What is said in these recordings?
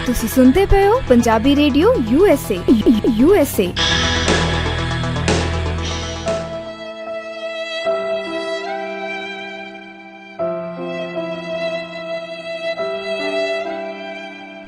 ਤੁਸੀਂ ਸੁਣਦੇ ਪਏ ਹੋ Punjabi radio USA।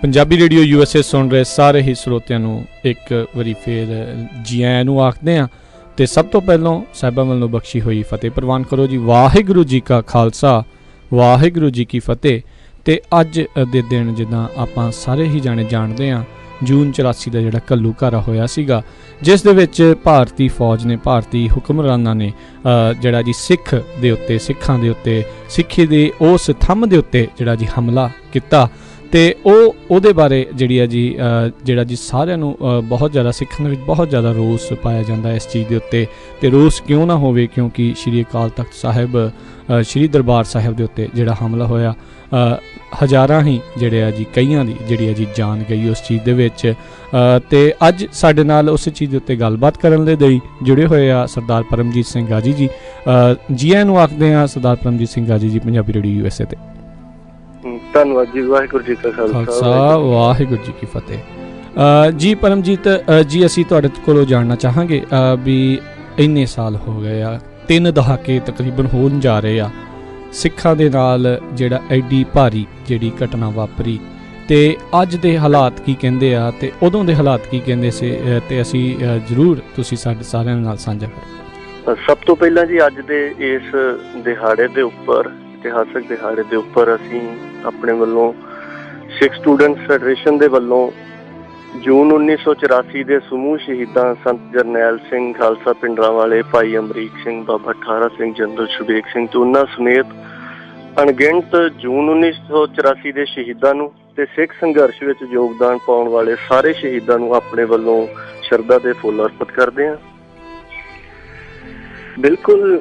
Punjabi radio USA ਸੁਣ ਰਹੇ ਸਾਰੇ ਹੀ ਸਰੋਤਿਆਂ ਨੂੰ ਇੱਕ ਵਾਰੀ ਫੇਰ ਜੀ ਆਇਆਂ ਨੂੰ ਆਖਦੇ ਹਾਂ ਅਤੇ ਸਭ ਤੋਂ ਪਹਿਲਾਂ ਸਾਹਿਬਾਂ ਵੱਲੋਂ ਬਖਸ਼ੀ ਹੋਈ ਫਤਿਹ ਪ੍ਰਵਾਨ ਕਰੋ ਜੀ। ਵਾਹਿਗੁਰੂ ਜੀ ਕਾ ਖਾਲਸਾ, ਵਾਹਿਗੁਰੂ ਜੀ ਕੀ ਫਤਿਹ। ਅਤੇ ਅੱਜ ਦੇ ਦਿਨ ਜਿੱਦਾਂ ਆਪਾਂ ਸਾਰੇ ਹੀ ਜਾਣੇ ਜਾਣਦੇ ਹਾਂ, ਜੂਨ 84 ਦਾ ਜਿਹੜਾ ਘੱਲੂਘਾਰਾ ਹੋਇਆ ਸੀਗਾ, ਜਿਸ ਦੇ ਵਿੱਚ ਭਾਰਤੀ ਫੌਜ ਨੇ, ਭਾਰਤੀ ਹੁਕਮਰਾਨਾਂ ਨੇ ਜਿਹੜਾ ਜੀ ਸਿੱਖਾਂ ਦੇ ਉੱਤੇ ਸਿੱਖੀ ਦੇ ਉਸ ਥੰਮ ਦੇ ਉੱਤੇ ਜਿਹੜਾ ਜੀ ਹਮਲਾ ਕੀਤਾ। ਅਤੇ ਉਹਦੇ ਬਾਰੇ ਜਿਹੜਾ ਜੀ ਸਾਰਿਆਂ ਨੂੰ ਬਹੁਤ ਜ਼ਿਆਦਾ ਸਿੱਖਣ ਦੇ ਵਿੱਚ ਬਹੁਤ ਜ਼ਿਆਦਾ ਰੋਸ ਪਾਇਆ ਜਾਂਦਾ ਇਸ ਚੀਜ਼ ਦੇ ਉੱਤੇ। ਅਤੇ ਰੋਸ ਕਿਉਂ ਨਾ ਹੋਵੇ, ਕਿਉਂਕਿ ਸ਼੍ਰੀ ਅਕਾਲ ਤਖਤ ਸਾਹਿਬ, ਸ਼੍ਰੀ ਦਰਬਾਰ ਸਾਹਿਬ ਦੇ ਉੱਤੇ ਜਿਹੜਾ ਹਮਲਾ ਹੋਇਆ, ਹਜ਼ਾਰਾਂ ਹੀ ਜਿਹੜੇ ਆ ਜੀ, ਕਈਆਂ ਦੀ ਜਿਹੜੀ ਆ ਜੀ ਜਾਨ ਗਈ ਉਸ ਚੀਜ਼ ਦੇ ਵਿੱਚ। ਅਤੇ ਅੱਜ ਸਾਡੇ ਨਾਲ ਉਸ ਚੀਜ਼ ਦੇ ਉੱਤੇ ਗੱਲਬਾਤ ਕਰਨ ਦੇ ਲਈ ਜੁੜੇ ਹੋਏ ਆ ਸਰਦਾਰ ਪਰਮਜੀਤ ਸਿੰਘ ਗਾਜੀ ਜੀ। ਜੀ ਆਇਆਂ ਨੂੰ ਆਖਦੇ ਹਾਂ ਸਰਦਾਰ ਪਰਮਜੀਤ ਸਿੰਘ ਗਾਜੀ ਜੀ ਪੰਜਾਬੀ ਰੇਡੀਓ USA 'ਤੇ। ਧੰਨਵਾਦ ਜੀ। ਵਾਹਿਗੁਰੂ ਜੀ ਕਾ ਖਾਲਸਾ, ਵਾਹਿਗੁਰੂ ਜੀ ਕੀ ਫਤਿਹ। ਜੀ ਪਰਮਜੀਤ ਜੀ, ਅਸੀਂ ਤੁਹਾਡੇ ਕੋਲੋਂ ਜਾਣਨਾ ਚਾਹਾਂਗੇ ਵੀ ਇੰਨੇ ਸਾਲ ਹੋ ਗਏ ਆ, 3 ਦਹਾਕੇ ਤਕਰੀਬਨ ਹੋਣ ਜਾ ਰਹੇ ਆ, ਸਿੱਖਾਂ ਦੇ ਨਾਲ ਜਿਹੜਾ ਐਡੀ ਭਾਰੀ ਜਿਹੜੀ ਘਟਨਾ ਵਾਪਰੀ, ਅਤੇ ਅੱਜ ਦੇ ਹਾਲਾਤ ਕੀ ਕਹਿੰਦੇ ਆ ਅਤੇ ਉਦੋਂ ਦੇ ਹਾਲਾਤ ਕੀ ਕਹਿੰਦੇ ਸੀ, ਅਤੇ ਅਸੀਂ ਜ਼ਰੂਰ ਤੁਸੀਂ ਸਾਡੇ ਸਾਰਿਆਂ ਨਾਲ ਸਾਂਝਾ ਕਰੋ। ਸਭ ਤੋਂ ਪਹਿਲਾਂ ਜੀ, ਅੱਜ ਦੇ ਇਸ ਦਿਹਾੜੇ ਦੇ ਉੱਪਰ, ਇਤਿਹਾਸਕ ਦਿਹਾੜੇ ਦੇ ਉੱਪਰ, ਅਸੀਂ ਆਪਣੇ ਵੱਲੋਂ ਸਿੱਖ ਸਟੂਡੈਂਟਸ ਫੈਡਰੇਸ਼ਨ ਦੇ ਵੱਲੋਂ ਜੂਨ 1984 ਦੇ ਸਮੂਹ ਸ਼ਹੀਦਾਂ ਸੰਤ ਜਰਨੈਲ ਸਿੰਘ ਖਾਲਸਾ ਪਿੰਡਰਾਂਵਾਲੇ, ਭਾਈ ਅਮਰੀਕ ਸਿੰਘ, ਬਾਬਾ ਠਾਰਾ ਸਿੰਘ, ਜਨਰਲ ਸ਼ੁਬੇਗ ਸਿੰਘ ਤੇ ਉਹਨਾਂ ਸਮੇਤ ਅਣਗਿਣਤ ਜੂਨ 1984 ਦੇ ਸ਼ਹੀਦਾਂ ਨੂੰ ਤੇ ਸਿੱਖ ਸੰਘਰਸ਼ ਵਿੱਚ ਯੋਗਦਾਨ ਪਾਉਣ ਵਾਲੇ ਸਾਰੇ ਸ਼ਹੀਦਾਂ ਨੂੰ ਆਪਣੇ ਵੱਲੋਂ ਸ਼ਰਧਾ ਦੇ ਫੁੱਲ ਅਰਪਿਤ ਕਰਦੇ ਹਾਂ। ਬਿਲਕੁਲ,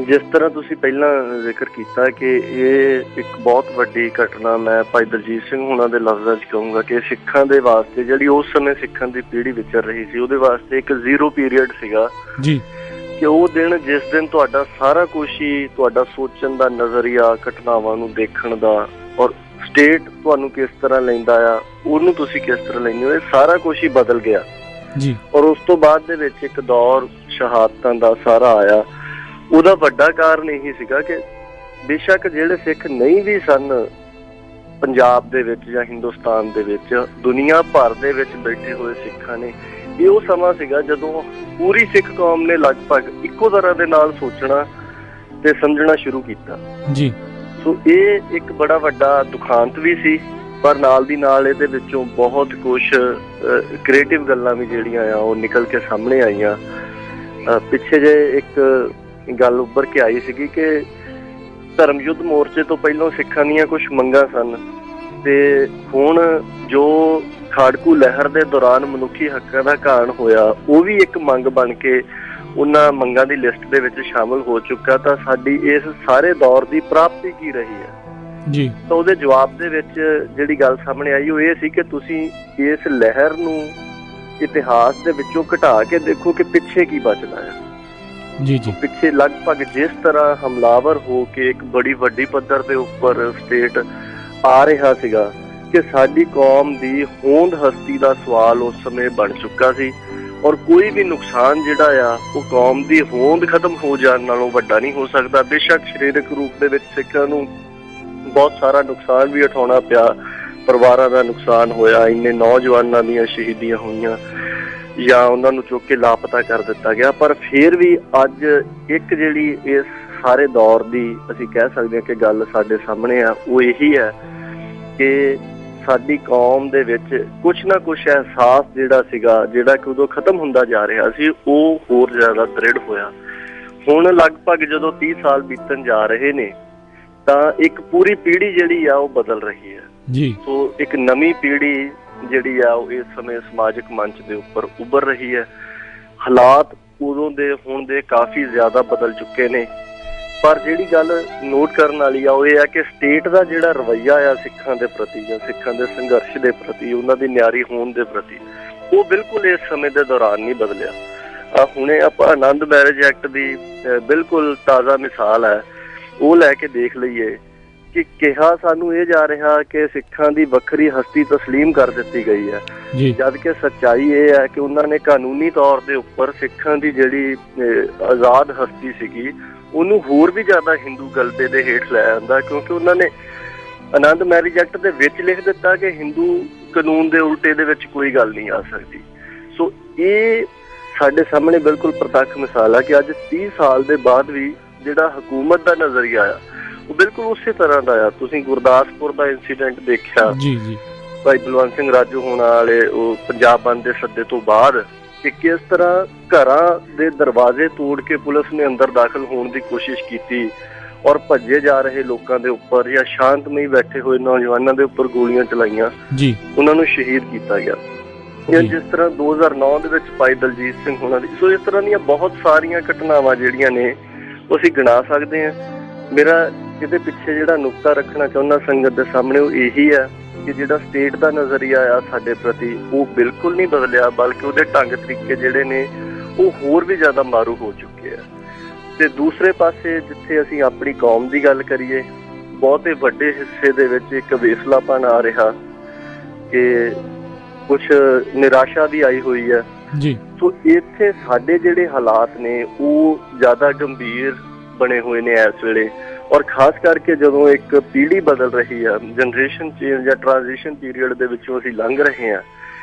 ਜਿਸ ਤਰ੍ਹਾਂ ਤੁਸੀਂ ਪਹਿਲਾਂ ਜ਼ਿਕਰ ਕੀਤਾ ਕਿ ਇਹ ਇੱਕ ਬਹੁਤ ਵੱਡੀ ਘਟਨਾ, ਮੈਂ ਭਾਈ ਦਲਜੀਤ ਸਿੰਘ ਹੁਣਾਂ ਦੇ ਲਫ਼ਜ਼ਾਂ 'ਚ ਕਹੂੰਗਾ ਕਿ ਸਿੱਖਾਂ ਦੇ ਵਾਸਤੇ, ਜਿਹੜੀ ਉਸ ਸਮੇਂ ਸਿੱਖਾਂ ਦੀ ਪੀੜ੍ਹੀ ਵਿਚਰ ਰਹੀ ਸੀ, ਉਹਦੇ ਵਾਸਤੇ ਇੱਕ 0 ਪੀਰੀਅਡ ਸੀਗਾ ਜੀ। ਕਿ ਉਹ ਦਿਨ, ਜਿਸ ਦਿਨ ਤੁਹਾਡਾ ਸਾਰਾ ਕੁਛ ਹੀ, ਤੁਹਾਡਾ ਸੋਚਣ ਦਾ ਨਜ਼ਰੀਆ, ਘਟਨਾਵਾਂ ਨੂੰ ਦੇਖਣ ਦਾ, ਔਰ ਸਟੇਟ ਤੁਹਾਨੂੰ ਕਿਸ ਤਰ੍ਹਾਂ ਲੈਂਦਾ ਆ, ਉਹਨੂੰ ਤੁਸੀਂ ਕਿਸ ਤਰ੍ਹਾਂ ਲੈਂਦੇ ਹੋ, ਇਹ ਸਾਰਾ ਕੁਛ ਹੀ ਬਦਲ ਗਿਆ ਜੀ। ਔਰ ਉਸ ਤੋਂ ਬਾਅਦ ਦੇ ਵਿੱਚ ਇੱਕ ਦੌਰ ਸ਼ਹਾਦਤਾਂ ਦਾ ਸਾਰਾ ਆਇਆ। ਉਹਦਾ ਵੱਡਾ ਕਾਰਨ ਇਹੀ ਸੀਗਾ ਕਿ ਬੇਸ਼ੱਕ ਜਿਹੜੇ ਸਿੱਖ ਨਹੀਂ ਵੀ ਸਨ ਪੰਜਾਬ ਦੇ ਵਿੱਚ ਜਾਂ ਹਿੰਦੁਸਤਾਨ ਦੇ ਵਿੱਚ, ਦੁਨੀਆ ਭਰ ਦੇ ਵਿੱਚ ਬੈਠੇ ਹੋਏ ਸਿੱਖਾਂ ਨੇ, ਇਹ ਉਹ ਸਮਾਂ ਸੀਗਾ ਜਦੋਂ ਪੂਰੀ ਸਿੱਖ ਕੌਮ ਨੇ ਲਗਭਗ ਇੱਕੋ ਤਰ੍ਹਾਂ ਦੇ ਨਾਲ ਸੋਚਣਾ ਤੇ ਸਮਝਣਾ ਸ਼ੁਰੂ ਕੀਤਾ ਜੀ। ਸੋ ਇਹ ਇੱਕ ਬੜਾ ਵੱਡਾ ਦੁਖਾਂਤ ਵੀ ਸੀ, ਪਰ ਨਾਲ ਦੀ ਨਾਲ ਇਹਦੇ ਵਿੱਚੋਂ ਬਹੁਤ ਕੁਛ ਕ੍ਰੀਏਟਿਵ ਗੱਲਾਂ ਵੀ ਜਿਹੜੀਆਂ ਆ ਉਹ ਨਿਕਲ ਕੇ ਸਾਹਮਣੇ ਆਈਆਂ। ਪਿੱਛੇ ਜੇ ਇੱਕ ਗੱਲ ਉੱਭਰ ਕੇ ਆਈ ਸੀਗੀ ਕਿ ਧਰਮ ਯੁੱਧ ਮੋਰਚੇ ਤੋਂ ਪਹਿਲਾਂ ਸਿੱਖਾਂ ਦੀਆਂ ਕੁਛ ਮੰਗਾਂ ਸਨ, ਤੇ ਹੁਣ ਜੋ ਖਾੜਕੂ ਲਹਿਰ ਦੇ ਦੌਰਾਨ ਮਨੁੱਖੀ ਹੱਕਾਂ ਦਾ ਘਾਣ ਹੋਇਆ, ਉਹ ਵੀ ਇੱਕ ਮੰਗ ਬਣ ਕੇ ਉਹਨਾਂ ਮੰਗਾਂ ਦੀ ਲਿਸਟ ਦੇ ਵਿੱਚ ਸ਼ਾਮਲ ਹੋ ਚੁੱਕਾ। ਤਾਂ ਸਾਡੀ ਇਸ ਸਾਰੇ ਦੌਰ ਦੀ ਪ੍ਰਾਪਤੀ ਕੀ ਰਹੀ ਹੈ ਜੀ? ਤਾਂ ਉਹਦੇ ਜਵਾਬ ਦੇ ਵਿੱਚ ਜਿਹੜੀ ਗੱਲ ਸਾਹਮਣੇ ਆਈ ਉਹ ਇਹ ਸੀ ਕਿ ਤੁਸੀਂ ਇਸ ਲਹਿਰ ਨੂੰ ਇਤਿਹਾਸ ਦੇ ਵਿੱਚੋਂ ਘਟਾ ਕੇ ਦੇਖੋ ਕਿ ਪਿੱਛੇ ਕੀ ਬਚਦਾ ਹੈ ਜੀ। ਪਿੱਛੇ ਲਗਭਗ ਜਿਸ ਤਰ੍ਹਾਂ ਹਮਲਾਵਰ ਹੋ ਕੇ ਇੱਕ ਬੜੀ ਵੱਡੀ ਪੱਧਰ ਦੇ ਉੱਪਰ ਸਟੇਟ ਆ ਰਿਹਾ ਸੀਗਾ ਕਿ ਸਾਡੀ ਕੌਮ ਦੀ ਹੋਂਦ ਹਸਤੀ ਦਾ ਸਵਾਲ ਉਸ ਸਮੇਂ ਬਣ ਚੁੱਕਾ ਸੀ, ਔਰ ਕੋਈ ਵੀ ਨੁਕਸਾਨ ਜਿਹੜਾ ਆ ਉਹ ਕੌਮ ਦੀ ਹੋਂਦ ਖਤਮ ਹੋ ਜਾਣ ਨਾਲੋਂ ਵੱਡਾ ਨਹੀਂ ਹੋ ਸਕਦਾ। ਬੇਸ਼ੱਕ ਸਰੀਰਕ ਰੂਪ ਦੇ ਵਿੱਚ ਸਿੱਖਾਂ ਨੂੰ ਬਹੁਤ ਸਾਰਾ ਨੁਕਸਾਨ ਵੀ ਉਠਾਉਣਾ ਪਿਆ, ਪਰਿਵਾਰਾਂ ਦਾ ਨੁਕਸਾਨ ਹੋਇਆ, ਇੰਨੇ ਨੌਜਵਾਨਾਂ ਦੀਆਂ ਸ਼ਹੀਦੀਆਂ ਹੋਈਆਂ ਜਾਂ ਉਹਨਾਂ ਨੂੰ ਚੁੱਕ ਕੇ ਲਾਪਤਾ ਕਰ ਦਿੱਤਾ ਗਿਆ, ਪਰ ਫਿਰ ਵੀ ਅੱਜ ਇੱਕ ਜਿਹੜੀ ਇਸ ਸਾਰੇ ਦੌਰ ਦੀ ਅਸੀਂ ਕਹਿ ਸਕਦੇ ਹਾਂ ਕਿ ਗੱਲ ਸਾਡੇ ਸਾਹਮਣੇ ਆ, ਉਹ ਇਹੀ ਹੈ ਕਿ ਸਾਡੀ ਕੌਮ ਦੇ ਵਿੱਚ ਕੁਛ ਨਾ ਕੁਛ ਅਹਿਸਾਸ ਜਿਹੜਾ ਸੀਗਾ, ਜਿਹੜਾ ਕਿ ਉਦੋਂ ਖਤਮ ਹੁੰਦਾ ਜਾ ਰਿਹਾ ਸੀ, ਉਹ ਹੋਰ ਜ਼ਿਆਦਾ ਦ੍ਰਿੜ ਹੋਇਆ। ਹੁਣ ਲਗਭਗ ਜਦੋਂ 30 ਸਾਲ ਬੀਤਣ ਜਾ ਰਹੇ ਨੇ ਤਾਂ ਇੱਕ ਪੂਰੀ ਪੀੜ੍ਹੀ ਜਿਹੜੀ ਆ ਉਹ ਬਦਲ ਰਹੀ ਹੈ ਜੀ। ਸੋ ਇੱਕ ਨਵੀਂ ਪੀੜ੍ਹੀ ਜਿਹੜੀ ਆ ਉਹ ਇਸ ਸਮੇਂ ਸਮਾਜਿਕ ਮੰਚ ਦੇ ਉੱਪਰ ਉੱਭਰ ਰਹੀ ਹੈ। ਹਾਲਾਤ ਉਦੋਂ ਦੇ ਹੁਣ ਦੇ ਕਾਫੀ ਜ਼ਿਆਦਾ ਬਦਲ ਚੁੱਕੇ ਨੇ, ਪਰ ਜਿਹੜੀ ਗੱਲ ਨੋਟ ਕਰਨ ਵਾਲੀ ਆ ਉਹ ਇਹ ਆ ਕਿ ਸਟੇਟ ਦਾ ਜਿਹੜਾ ਰਵੱਈਆ ਆ ਸਿੱਖਾਂ ਦੇ ਪ੍ਰਤੀ ਜਾਂ ਸਿੱਖਾਂ ਦੇ ਸੰਘਰਸ਼ ਦੇ ਪ੍ਰਤੀ, ਉਹਨਾਂ ਦੀ ਨਿਆਰੀ ਹੋਣ ਦੇ ਪ੍ਰਤੀ, ਉਹ ਬਿਲਕੁਲ ਇਸ ਸਮੇਂ ਦੇ ਦੌਰਾਨ ਨਹੀਂ ਬਦਲਿਆ। ਹੁਣੇ ਆਪਾਂ ਆਨੰਦ ਮੈਰਿਜ ਐਕਟ ਦੀ ਬਿਲਕੁਲ ਤਾਜ਼ਾ ਮਿਸਾਲ ਹੈ, ਉਹ ਲੈ ਕੇ ਦੇਖ ਲਈਏ ਕਿ ਕਿਹਾ ਸਾਨੂੰ ਇਹ ਜਾ ਰਿਹਾ ਕਿ ਸਿੱਖਾਂ ਦੀ ਵੱਖਰੀ ਹਸਤੀ ਤਸਲੀਮ ਕਰ ਦਿੱਤੀ ਗਈ ਹੈ, ਜਦ ਕਿ ਸੱਚਾਈ ਇਹ ਹੈ ਕਿ ਉਹਨਾਂ ਨੇ ਕਾਨੂੰਨੀ ਤੌਰ ਦੇ ਉੱਪਰ ਸਿੱਖਾਂ ਦੀ ਜਿਹੜੀ ਆਜ਼ਾਦ ਹਸਤੀ ਸੀਗੀ ਉਹਨੂੰ ਹੋਰ ਵੀ ਜ਼ਿਆਦਾ ਹਿੰਦੂ ਗਲਬੇ ਦੇ ਹੇਠ ਲੈ ਆਂਦਾ, ਕਿਉਂਕਿ ਉਹਨਾਂ ਨੇ ਆਨੰਦ ਮੈਰਿਜ ਐਕਟ ਦੇ ਵਿੱਚ ਲਿਖ ਦਿੱਤਾ ਕਿ ਹਿੰਦੂ ਕਾਨੂੰਨ ਦੇ ਉਲਟੇ ਦੇ ਵਿੱਚ ਕੋਈ ਗੱਲ ਨਹੀਂ ਆ ਸਕਦੀ। ਸੋ ਇਹ ਸਾਡੇ ਸਾਹਮਣੇ ਬਿਲਕੁਲ ਪ੍ਰਤੱਖ ਮਿਸਾਲ ਹੈ ਕਿ ਅੱਜ 30 ਸਾਲ ਦੇ ਬਾਅਦ ਵੀ ਜਿਹੜਾ ਹਕੂਮਤ ਦਾ ਨਜ਼ਰੀਆ ਆ ਉਹ ਬਿਲਕੁਲ ਉਸੇ ਤਰ੍ਹਾਂ ਦਾ ਆ। ਤੁਸੀਂ ਗੁਰਦਾਸਪੁਰ ਦਾ ਇੰਸੀਡੈਂਟ ਦੇਖਿਆ, ਭਾਈ ਬਲਵੰਤ ਸਿੰਘ ਰਾਜੂ ਹੋਣ ਵਾਲੇ ਉਹ ਪੰਜਾਬ ਬੰਦ ਦੇ ਸੱਦੇ ਤੋਂ ਬਾਅਦ ਕਿ ਕਿਸ ਤਰ੍ਹਾਂ ਘਰਾਂ ਦੇ ਦਰਵਾਜ਼ੇ ਤੋੜ ਕੇ ਪੁਲਿਸ ਨੇ ਅੰਦਰ ਦਾਖਲ ਹੋਣ ਦੀ ਕੋਸ਼ਿਸ਼ ਕੀਤੀ ਔਰ ਭੱਜੇ ਜਾ ਰਹੇ ਲੋਕਾਂ ਦੇ ਉੱਪਰ ਜਾਂ ਸ਼ਾਂਤਮਈ ਬੈਠੇ ਹੋਏ ਨੌਜਵਾਨਾਂ ਦੇ ਉੱਪਰ ਗੋਲੀਆਂ ਚਲਾਈਆਂ, ਉਹਨਾਂ ਨੂੰ ਸ਼ਹੀਦ ਕੀਤਾ ਗਿਆ। ਜਾਂ ਜਿਸ ਤਰ੍ਹਾਂ 2009 ਦੇ ਵਿੱਚ ਭਾਈ ਦਲਜੀਤ ਸਿੰਘ ਹੋਣਾ ਦੀ। ਸੋ ਇਸ ਤਰ੍ਹਾਂ ਦੀਆਂ ਬਹੁਤ ਸਾਰੀਆਂ ਘਟਨਾਵਾਂ ਜਿਹੜੀਆਂ ਨੇ ਉਹ ਅਸੀਂ ਗਿਣਾ ਸਕਦੇ ਹਾਂ। ਮੇਰਾ ਇਹਦੇ ਪਿੱਛੇ ਜਿਹੜਾ ਨੁਕਤਾ ਰੱਖਣਾ ਚਾਹੁੰਦਾ ਸੰਗਤ ਦੇ ਸਾਹਮਣੇ ਉਹ ਇਹੀ ਹੈ ਕਿ ਜਿਹੜਾ ਸਟੇਟ ਦਾ ਨਜ਼ਰੀਆ ਆ ਸਾਡੇ ਪ੍ਰਤੀ ਉਹ ਬਿਲਕੁਲ ਨਹੀਂ ਬਦਲਿਆ, ਬਲਕਿ ਉਹਦੇ ਢੰਗ ਤਰੀਕੇ ਜਿਹੜੇ ਨੇ ਉਹ ਹੋਰ ਵੀ ਜ਼ਿਆਦਾ ਮਾਰੂ ਹੋ ਚੁੱਕੇ ਆ। ਤੇ ਦੂਸਰੇ ਪਾਸੇ ਜਿੱਥੇ ਅਸੀਂ ਆਪਣੀ ਕੌਮ ਦੀ ਗੱਲ ਕਰੀਏ, ਬਹੁਤੇ ਵੱਡੇ ਹਿੱਸੇ ਦੇ ਵਿੱਚ ਇੱਕ ਵੇਸਲਾਪਨ ਆ ਰਿਹਾ ਕਿ ਕੁਛ ਨਿਰਾਸ਼ਾ ਵੀ ਆਈ ਹੋਈ ਹੈ। ਸੋ ਇੱਥੇ ਸਾਡੇ ਜਿਹੜੇ ਹਾਲਾਤ ਨੇ ਉਹ ਜ਼ਿਆਦਾ ਗੰਭੀਰ ਬਣੇ ਹੋਏ ਨੇ ਇਸ ਵੇਲੇ, ਔਰ ਖਾਸ ਕਰਕੇ ਜਦੋਂ ਇੱਕ ਪੀੜ੍ਹੀ ਬਦਲ ਰਹੀ ਆ, ਜਨਰੇਸ਼ਨ ਚੇਂਜ ਜਾਂ ਟ੍ਰਾਂਜੀਸ਼ਨ ਪੀਰੀਅਡ ਦੇ ਵਿੱਚੋਂ ਅਸੀਂ ਲੰਘ ਰਹੇ ਹਾਂ।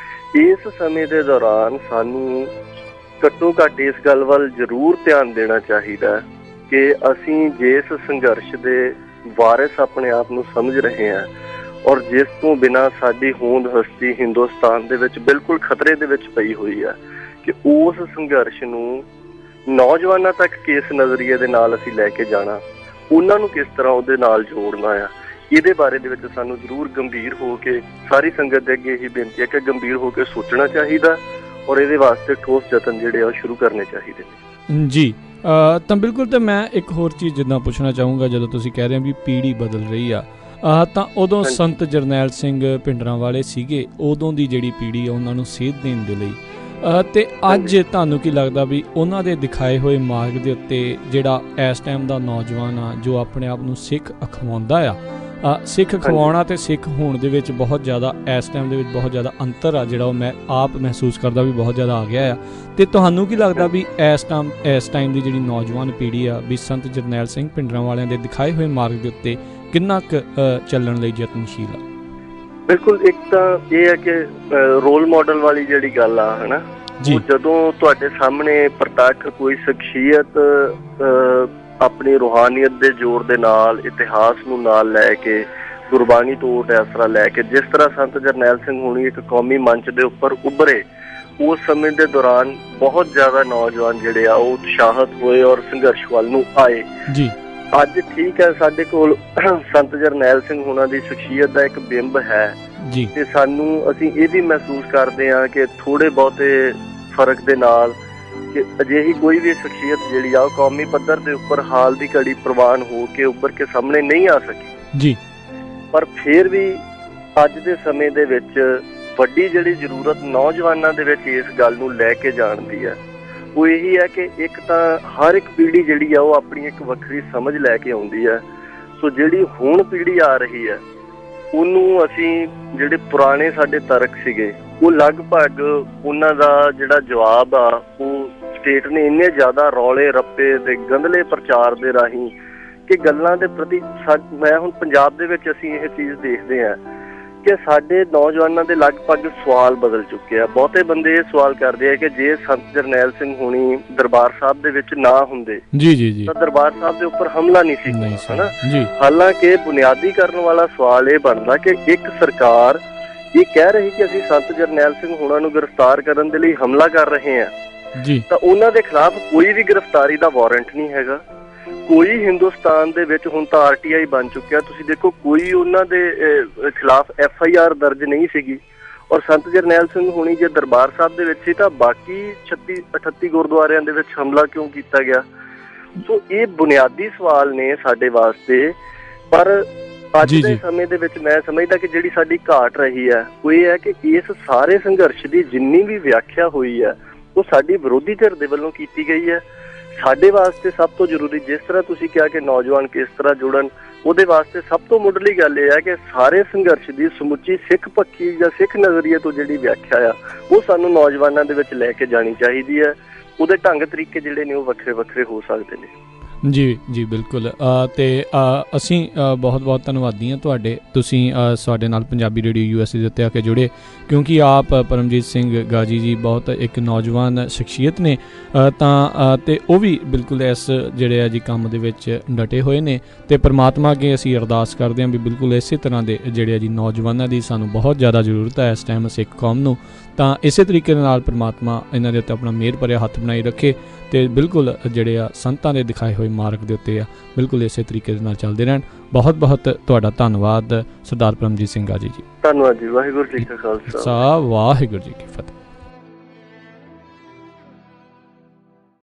ਇਸ ਸਮੇਂ ਦੇ ਦੌਰਾਨ ਸਾਨੂੰ ਘੱਟੋ ਘੱਟ ਇਸ ਗੱਲ ਵੱਲ ਜ਼ਰੂਰ ਧਿਆਨ ਦੇਣਾ ਚਾਹੀਦਾ ਕਿ ਅਸੀਂ ਜਿਸ ਸੰਘਰਸ਼ ਦੇ ਵਾਰਿਸ ਆਪਣੇ ਆਪ ਨੂੰ ਸਮਝ ਰਹੇ ਹਾਂ ਔਰ ਜਿਸ ਤੋਂ ਬਿਨਾਂ ਸਾਡੀ ਹੋਂਦ ਹਸਤੀ ਹਿੰਦੁਸਤਾਨ ਦੇ ਵਿੱਚ ਬਿਲਕੁਲ ਖਤਰੇ ਦੇ ਵਿੱਚ ਪਈ ਹੋਈ ਹੈ, ਕਿ ਉਸ ਸੰਘਰਸ਼ ਨੂੰ ਨੌਜਵਾਨਾਂ ਤੱਕ ਕਿਸ ਨਜ਼ਰੀਏ ਦੇ ਨਾਲ ਅਸੀਂ ਲੈ ਕੇ ਜਾਣਾ, ਉਹਨਾਂ ਨੂੰ ਕਿਸ ਤਰ੍ਹਾਂ ਉਹਦੇ ਨਾਲ ਜੋੜਨਾ ਆ, ਇਹਦੇ ਬਾਰੇ ਦੇ ਵਿੱਚ ਸਾਨੂੰ ਜ਼ਰੂਰ ਗੰਭੀਰ ਹੋ ਕੇ ਸਾਰੀ ਸੰਗਤ ਦੇ ਅੱਗੇ ਇਹੀ ਬੇਨਤੀ ਹੈ ਕਿ ਗੰਭੀਰ ਹੋ ਕੇ ਸੋਚਣਾ ਚਾਹੀਦਾ ਔਰ ਇਹਦੇ ਵਾਸਤੇ ਠੋਸ ਯਤਨ ਜਿਹੜੇ ਆ ਉਹ ਸ਼ੁਰੂ ਕਰਨੇ ਚਾਹੀਦੇ ਨੇ। ਜੀ ਤਾਂ ਬਿਲਕੁਲ। ਤੇ ਮੈਂ ਇੱਕ ਹੋਰ ਚੀਜ਼ ਜਿੱਦਾਂ ਪੁੱਛਣਾ ਚਾਹੂੰਗਾ, ਜਦੋਂ ਤੁਸੀਂ ਕਹਿ ਰਹੇ ਹੋ ਵੀ ਪੀੜ੍ਹੀ ਬਦਲ ਰਹੀ ਆ, ਤਾਂ ਉਦੋਂ ਸੰਤ ਜਰਨੈਲ ਸਿੰਘ ਭਿੰਡਰਾਂਵਾਲੇ ਸੀਗੇ, ਉਦੋਂ ਦੀ ਜਿਹੜੀ ਪੀੜ੍ਹੀ ਆ ਉਹਨਾਂ ਨੂੰ ਸੇਧ ਦੇਣ ਦੇ ਲਈ, ਤੇ ਅੱਜ ਤੁਹਾਨੂੰ ਕੀ ਲੱਗਦਾ ਵੀ ਉਹਨਾਂ ਦੇ ਦਿਖਾਏ ਹੋਏ ਮਾਰਗ ਦੇ ਉੱਤੇ ਜਿਹੜਾ ਇਸ ਟਾਈਮ ਦਾ ਨੌਜਵਾਨ ਆ ਜੋ ਆਪਣੇ ਆਪ ਨੂੰ ਸਿੱਖ ਅਖਵਾਉਂਦਾ ਆ, ਸਿੱਖ ਅਖਵਾਉਣਾ ਤੇ ਸਿੱਖ ਹੋਣ ਦੇ ਵਿੱਚ ਬਹੁਤ ਜ਼ਿਆਦਾ ਇਸ ਟਾਈਮ ਦੇ ਵਿੱਚ ਬਹੁਤ ਜ਼ਿਆਦਾ ਅੰਤਰ ਆ ਜਿਹੜਾ ਉਹ ਮੈਂ ਆਪ ਮਹਿਸੂਸ ਕਰਦਾ ਵੀ ਬਹੁਤ ਜ਼ਿਆਦਾ ਆ ਗਿਆ ਆ। ਤੇ ਤੁਹਾਨੂੰ ਕੀ ਲੱਗਦਾ ਵੀ ਇਸ ਟਾਈਮ ਦੀ ਜਿਹੜੀ ਨੌਜਵਾਨ ਪੀੜ੍ਹੀ ਆ ਵੀ ਸੰਤ ਜਰਨੈਲ ਸਿੰਘ ਭਿੰਡਰਾਂਵਾਲਿਆਂ ਦੇ ਦਿਖਾਏ ਹੋਏ ਮਾਰਗ ਦੇ ਉੱਤੇ ਕਿੰਨਾ ਕੁ ਚੱਲਣ ਲਈ ਯਤਨਸ਼ੀਲ ਆ? ਬਿਲਕੁਲ। ਇੱਕ ਤਾਂ ਇਹ ਹੈ ਕਿ ਰੋਲ ਮਾਡਲ ਵਾਲੀ ਜਿਹੜੀ ਗੱਲ ਆ ਹਨਾ, ਉਹ ਜਦੋਂ ਤੁਹਾਡੇ ਸਾਹਮਣੇ ਪ੍ਰਤੱਖ ਕੋਈ ਸ਼ਖਸੀਅਤ ਆਪਣੀ ਰੂਹਾਨੀਅਤ ਦੇ ਜ਼ੋਰ ਦੇ ਨਾਲ, ਇਤਿਹਾਸ ਨੂੰ ਨਾਲ ਲੈ ਕੇ, ਗੁਰਬਾਣੀ ਤੋਂ ਟੈਸਰਾ ਲੈ ਕੇ, ਜਿਸ ਤਰ੍ਹਾਂ ਸੰਤ ਜਰਨੈਲ ਸਿੰਘ ਹੋਣੀ ਇੱਕ ਕੌਮੀ ਮੰਚ ਦੇ ਉੱਪਰ ਉੱਭਰੇ, ਉਸ ਸਮੇਂ ਦੇ ਦੌਰਾਨ ਬਹੁਤ ਜ਼ਿਆਦਾ ਨੌਜਵਾਨ ਜਿਹੜੇ ਆ ਉਹ ਉਤਸ਼ਾਹਿਤ ਹੋਏ ਔਰ ਸੰਘਰਸ਼ ਵੱਲ ਨੂੰ ਆਏ। ਅੱਜ ਠੀਕ ਹੈ, ਸਾਡੇ ਕੋਲ ਸੰਤ ਜਰਨੈਲ ਸਿੰਘ ਹੋਣਾ ਦੀ ਸ਼ਖਸੀਅਤ ਦਾ ਇੱਕ ਬਿੰਬ ਹੈ ਤੇ ਸਾਨੂੰ ਅਸੀਂ ਇਹ ਵੀ ਮਹਿਸੂਸ ਕਰਦੇ ਹਾਂ ਕਿ ਥੋੜੇ ਬਹੁਤੇ ਫਰਕ ਦੇ ਨਾਲ ਕਿ ਅਜਿਹੀ ਕੋਈ ਵੀ ਸ਼ਖਸੀਅਤ ਜਿਹੜੀ ਆ ਉਹ ਕੌਮੀ ਪੱਧਰ ਦੇ ਉੱਪਰ ਹਾਲ ਦੀ ਘੜੀ ਪ੍ਰਵਾਨ ਹੋ ਕੇ ਉੱਭਰ ਕੇ ਸਾਹਮਣੇ ਨਹੀਂ ਆ ਸਕੀ। ਪਰ ਫਿਰ ਵੀ ਅੱਜ ਦੇ ਸਮੇਂ ਦੇ ਵਿੱਚ ਵੱਡੀ ਜਿਹੜੀ ਜ਼ਰੂਰਤ ਨੌਜਵਾਨਾਂ ਦੇ ਵਿੱਚ ਇਸ ਗੱਲ ਨੂੰ ਲੈ ਕੇ ਜਾਣ ਦੀ ਹੈ ਉਹ ਇਹੀ ਹੈ ਕਿ ਇੱਕ ਤਾਂ ਹਰ ਇੱਕ ਪੀੜ੍ਹੀ ਜਿਹੜੀ ਆ ਉਹ ਆਪਣੀ ਇੱਕ ਵੱਖਰੀ ਸਮਝ ਲੈ ਕੇ ਆਉਂਦੀ ਹੈ। ਸੋ ਜਿਹੜੀ ਹੁਣ ਪੀੜ੍ਹੀ ਆ ਰਹੀ ਹੈ ਉਹਨੂੰ ਅਸੀਂ ਜਿਹੜੇ ਪੁਰਾਣੇ ਸਾਡੇ ਤਰਕ ਸੀਗੇ ਉਹ ਲਗਭਗ ਉਹਨਾਂ ਦਾ ਜਿਹੜਾ ਜਵਾਬ ਆ ਉਹ ਸਟੇਟ ਨੇ ਇੰਨੇ ਜ਼ਿਆਦਾ ਰੌਲੇ ਰੱਪੇ ਤੇ ਗੰਧਲੇ ਪ੍ਰਚਾਰ ਦੇ ਰਾਹੀਂ ਕਿ ਗੱਲਾਂ ਦੇ ਪ੍ਰਤੀ ਮੈਂ ਹੁਣ ਪੰਜਾਬ ਦੇ ਵਿੱਚ ਅਸੀਂ ਇਹ ਚੀਜ਼ ਦੇਖਦੇ ਹਾਂ ਕਿ ਸਾਡੇ ਨੌਜਵਾਨਾਂ ਦੇ ਲਗਭਗ ਸਵਾਲ ਬਦਲ ਚੁੱਕੇ ਆ। ਬਹੁਤੇ ਬੰਦੇ ਇਹ ਸਵਾਲ ਕਰਦੇ ਆ ਕਿ ਜੇ ਸੰਤ ਜਰਨੈਲ ਸਿੰਘ ਹੋਣੀ ਦਰਬਾਰ ਸਾਹਿਬ ਦੇ ਵਿੱਚ ਨਾ ਹੁੰਦੇ ਤਾਂ ਦਰਬਾਰ ਸਾਹਿਬ ਦੇ ਉੱਪਰ ਹਮਲਾ ਨਹੀਂ ਸੀ ਹਨਾ। ਹਾਲਾਂਕਿ ਬੁਨਿਆਦੀ ਕਰਨ ਵਾਲਾ ਸਵਾਲ ਇਹ ਬਣਦਾ ਕਿ ਇੱਕ ਸਰਕਾਰ ਇਹ ਕਹਿ ਰਹੀ ਕਿ ਅਸੀਂ ਸੰਤ ਜਰਨੈਲ ਸਿੰਘ ਹੋਣਾ ਨੂੰ ਗ੍ਰਿਫਤਾਰ ਕਰਨ ਦੇ ਲਈ ਹਮਲਾ ਕਰ ਰਹੇ ਹਾਂ ਤਾਂ ਉਹਨਾਂ ਦੇ ਖਿਲਾਫ ਕੋਈ ਵੀ ਗ੍ਰਿਫਤਾਰੀ ਦਾ ਵਾਰੰਟ ਨਹੀਂ ਹੈਗਾ। ਕੋਈ ਹਿੰਦੁਸਤਾਨ ਦੇ ਵਿੱਚ ਹੁਣ ਤਾਂ RTI ਬਣ ਚੁੱਕਿਆ, ਤੁਸੀਂ ਦੇਖੋ ਕੋਈ ਉਹਨਾਂ ਦੇ ਖਿਲਾਫ FIR ਦਰਜ ਨਹੀਂ ਸੀਗੀ। ਔਰ ਸੰਤ ਜਰਨੈਲ ਸਿੰਘ ਹੋਣੀ ਜੇ ਦਰਬਾਰ ਸਾਹਿਬ ਦੇ ਵਿੱਚ ਸੀ ਤਾਂ ਬਾਕੀ 38 ਗੁਰਦੁਆਰਿਆਂ ਦੇ ਵਿੱਚ ਹਮਲਾ ਕਿਉਂ ਕੀਤਾ ਗਿਆ? ਸੋ ਇਹ ਬੁਨਿਆਦੀ ਸਵਾਲ ਨੇ ਸਾਡੇ ਵਾਸਤੇ। ਪਰ ਅੱਜ ਦੇ ਸਮੇਂ ਦੇ ਵਿੱਚ ਮੈਂ ਸਮਝਦਾ ਕਿ ਜਿਹੜੀ ਸਾਡੀ ਘਾਟ ਰਹੀ ਹੈ ਉਹ ਇਹ ਹੈ ਕਿ ਇਸ ਸਾਰੇ ਸੰਘਰਸ਼ ਦੀ ਜਿੰਨੀ ਵੀ ਵਿਆਖਿਆ ਹੋਈ ਹੈ ਉਹ ਸਾਡੀ ਵਿਰੋਧੀ ਧਿਰ ਦੇ ਵੱਲੋਂ ਕੀਤੀ ਗਈ ਹੈ। ਸਾਡੇ ਵਾਸਤੇ ਸਭ ਤੋਂ ਜ਼ਰੂਰੀ, ਜਿਸ ਤਰ੍ਹਾਂ ਤੁਸੀਂ ਕਿਹਾ ਕਿ ਨੌਜਵਾਨ ਕਿਸ ਤਰ੍ਹਾਂ ਜੁੜਨ, ਉਹਦੇ ਵਾਸਤੇ ਸਭ ਤੋਂ ਮੁੱਢਲੀ ਗੱਲ ਇਹ ਹੈ ਕਿ ਸਾਰੇ ਸੰਘਰਸ਼ ਦੀ ਸਮੁੱਚੀ ਸਿੱਖ ਪੱਖੀ ਜਾਂ ਸਿੱਖ ਨਜ਼ਰੀਏ ਤੋਂ ਜਿਹੜੀ ਵਿਆਖਿਆ ਆ ਉਹ ਸਾਨੂੰ ਨੌਜਵਾਨਾਂ ਦੇ ਵਿੱਚ ਲੈ ਕੇ ਜਾਣੀ ਚਾਹੀਦੀ ਹੈ। ਉਹਦੇ ਢੰਗ ਤਰੀਕੇ ਜਿਹੜੇ ਨੇ ਉਹ ਵੱਖਰੇ ਵੱਖਰੇ ਹੋ ਸਕਦੇ ਨੇ। ਜੀ ਜੀ ਬਿਲਕੁਲ। ਅਤੇ ਅਸੀਂ ਬਹੁਤ ਬਹੁਤ ਧੰਨਵਾਦੀ ਹਾਂ ਤੁਹਾਡੇ, ਤੁਸੀਂ ਸਾਡੇ ਨਾਲ ਪੰਜਾਬੀ ਰੇਡੀਓ USA ਦੇ ਉੱਤੇ ਆ ਕੇ ਜੁੜੇ, ਕਿਉਂਕਿ ਆਪ ਪਰਮਜੀਤ ਸਿੰਘ ਗਾਜੀ ਜੀ ਬਹੁਤ ਇੱਕ ਨੌਜਵਾਨ ਸ਼ਖਸੀਅਤ ਨੇ ਤਾਂ ਅਤੇ ਉਹ ਵੀ ਬਿਲਕੁਲ ਇਸ ਜਿਹੜੇ ਆ ਜੀ ਕੰਮ ਦੇ ਵਿੱਚ ਡਟੇ ਹੋਏ ਨੇ। ਅਤੇ ਪਰਮਾਤਮਾ ਅੱਗੇ ਅਸੀਂ ਅਰਦਾਸ ਕਰਦੇ ਹਾਂ ਵੀ ਬਿਲਕੁਲ ਇਸੇ ਤਰ੍ਹਾਂ ਦੇ ਜਿਹੜੇ ਆ ਜੀ ਨੌਜਵਾਨਾਂ ਦੀ ਸਾਨੂੰ ਬਹੁਤ ਜ਼ਿਆਦਾ ਜ਼ਰੂਰਤ ਹੈ ਇਸ ਟਾਈਮ ਸਿੱਖ ਕੌਮ ਨੂੰ। ਤਾਂ ਇਸੇ ਤਰੀਕੇ ਦੇ ਨਾਲ ਪਰਮਾਤਮਾ ਇਹਨਾਂ ਦੇ ਉੱਤੇ ਆਪਣਾ ਮਿਹਰ ਭਰਿਆ ਹੱਥ ਬਣਾਈ ਰੱਖੇ ਅਤੇ ਬਿਲਕੁਲ ਜਿਹੜੇ ਆ ਸੰਤਾਂ ਦੇ ਦਿਖਾਏ ਹੋਏ ਮਾਰਗ ਦੇ ਉੱਤੇ ਆ ਬਿਲਕੁਲ ਇਸੇ ਤਰੀਕੇ ਦੇ ਨਾਲ ਚੱਲਦੇ ਰਹਿਣ। ਬਹੁਤ ਬਹੁਤ ਤੁਹਾਡਾ ਧੰਨਵਾਦ ਸਰਦਾਰ ਪਰਮਜੀਤ ਸਿੰਘ ਗਾਜੀ ਜੀ। ਧੰਨਵਾਦ ਜੀ। ਵਾਹਿਗੁਰੂ ਜੀ ਕਾ ਖਾਲਸਾ, ਵਾਹਿਗੁਰੂ ਜੀ ਕੀ ਫਤਿਹ।